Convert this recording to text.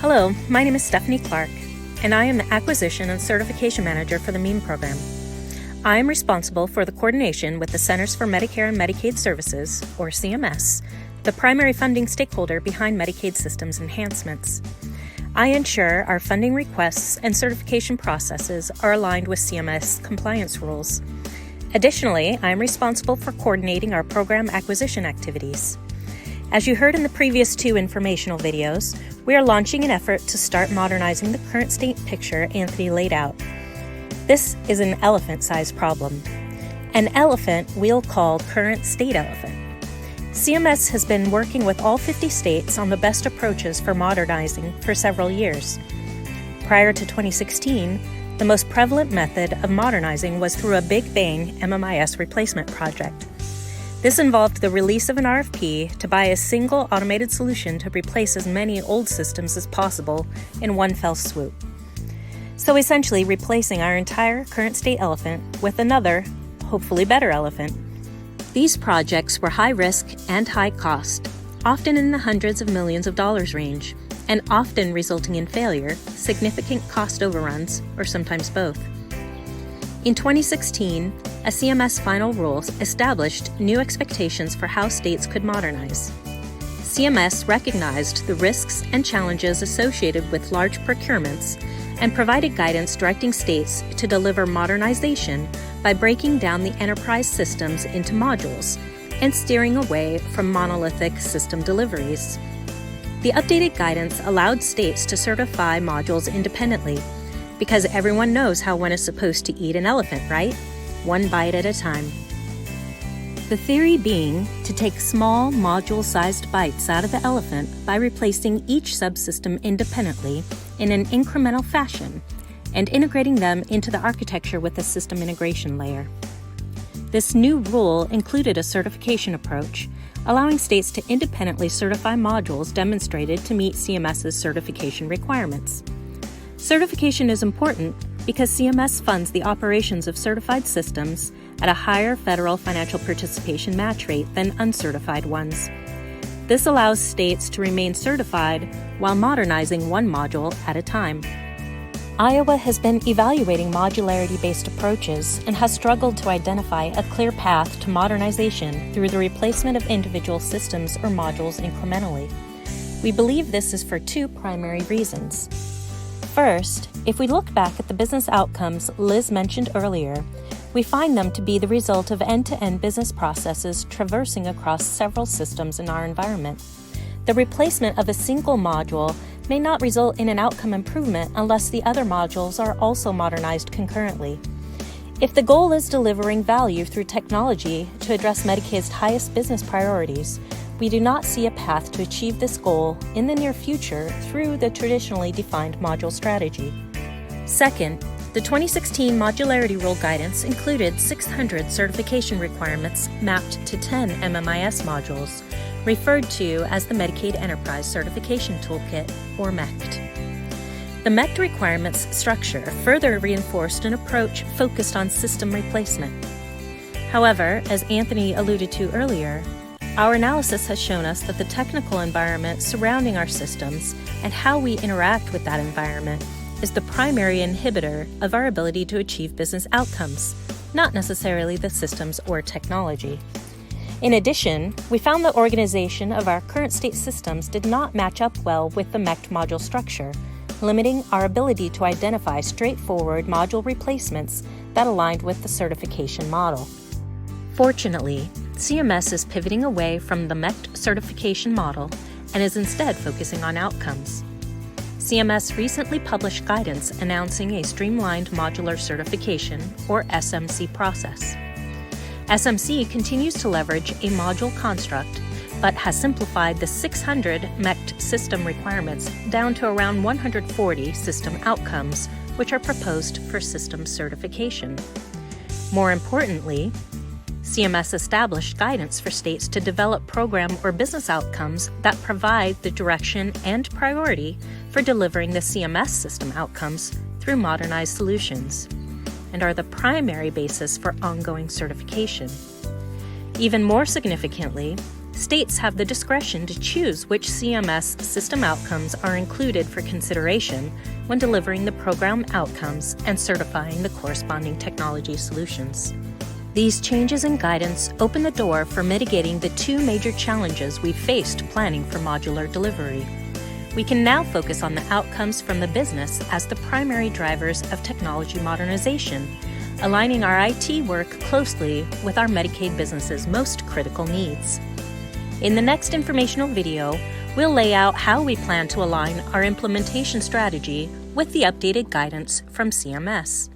Hello, my name is Stephanie Clark, and I am the Acquisition and Certification Manager for the MEAN program. I am responsible for the coordination with the Centers for Medicare and Medicaid Services, or CMS, the primary funding stakeholder behind Medicaid systems enhancements. I ensure our funding requests and certification processes are aligned with CMS compliance rules. Additionally, I am responsible for coordinating our program acquisition activities. As you heard in the previous two informational videos, we are launching an effort to start modernizing the current state picture Anthony laid out. This is an elephant-sized problem. An elephant we'll call current state elephant. CMS has been working with all 50 states on the best approaches for modernizing for several years. Prior to 2016, the most prevalent method of modernizing was through a Big Bang MMIS replacement project. This involved the release of an RFP to buy a single automated solution to replace as many old systems as possible in one fell swoop. So essentially replacing our entire current state elephant with another, hopefully better elephant. These projects were high risk and high cost, often in the hundreds of millions of dollars range, and often resulting in failure, significant cost overruns, or sometimes both. In 2016, a CMS final rules established new expectations for how states could modernize. CMS recognized the risks and challenges associated with large procurements and provided guidance directing states to deliver modernization by breaking down the enterprise systems into modules and steering away from monolithic system deliveries. The updated guidance allowed states to certify modules independently, because everyone knows how one is supposed to eat an elephant, right? One bite at a time. The theory being to take small module-sized bites out of the elephant by replacing each subsystem independently in an incremental fashion and integrating them into the architecture with a system integration layer. This new rule included a certification approach, allowing states to independently certify modules demonstrated to meet CMS's certification requirements. Certification is important because CMS funds the operations of certified systems at a higher federal financial participation match rate than uncertified ones. This allows states to remain certified while modernizing one module at a time. Iowa has been evaluating modularity-based approaches and has struggled to identify a clear path to modernization through the replacement of individual systems or modules incrementally. We believe this is for two primary reasons. First, if we look back at the business outcomes Liz mentioned earlier, we find them to be the result of end-to-end business processes traversing across several systems in our environment. The replacement of a single module may not result in an outcome improvement unless the other modules are also modernized concurrently. If the goal is delivering value through technology to address Medicaid's highest business priorities, we do not see a path to achieve this goal in the near future through the traditionally defined module strategy. Second, the 2016 Modularity Rule guidance included 600 certification requirements mapped to 10 MMIS modules, referred to as the Medicaid Enterprise Certification Toolkit, or MECT. The MECT requirements structure further reinforced an approach focused on system replacement. However, as Anthony alluded to earlier, our analysis has shown us that the technical environment surrounding our systems and how we interact with that environment is the primary inhibitor of our ability to achieve business outcomes, not necessarily the systems or technology. In addition, we found the organization of our current state systems did not match up well with the MECT module structure, limiting our ability to identify straightforward module replacements that aligned with the certification model. Fortunately, CMS is pivoting away from the MECT certification model and is instead focusing on outcomes. CMS recently published guidance announcing a streamlined modular certification, or SMC process. SMC continues to leverage a module construct, but has simplified the 600 MECT system requirements down to around 140 system outcomes, which are proposed for system certification. More importantly, CMS established guidance for states to develop program or business outcomes that provide the direction and priority for delivering the CMS system outcomes through modernized solutions, and are the primary basis for ongoing certification. Even more significantly, States have the discretion to choose which CMS system outcomes are included for consideration when delivering the program outcomes and certifying the corresponding technology solutions. These changes in guidance open the door for mitigating the two major challenges we've faced planning for modular delivery. We can now focus on the outcomes from the business as the primary drivers of technology modernization, aligning our IT work closely with our Medicaid business's most critical needs. In the next informational video, we'll lay out how we plan to align our implementation strategy with the updated guidance from CMS.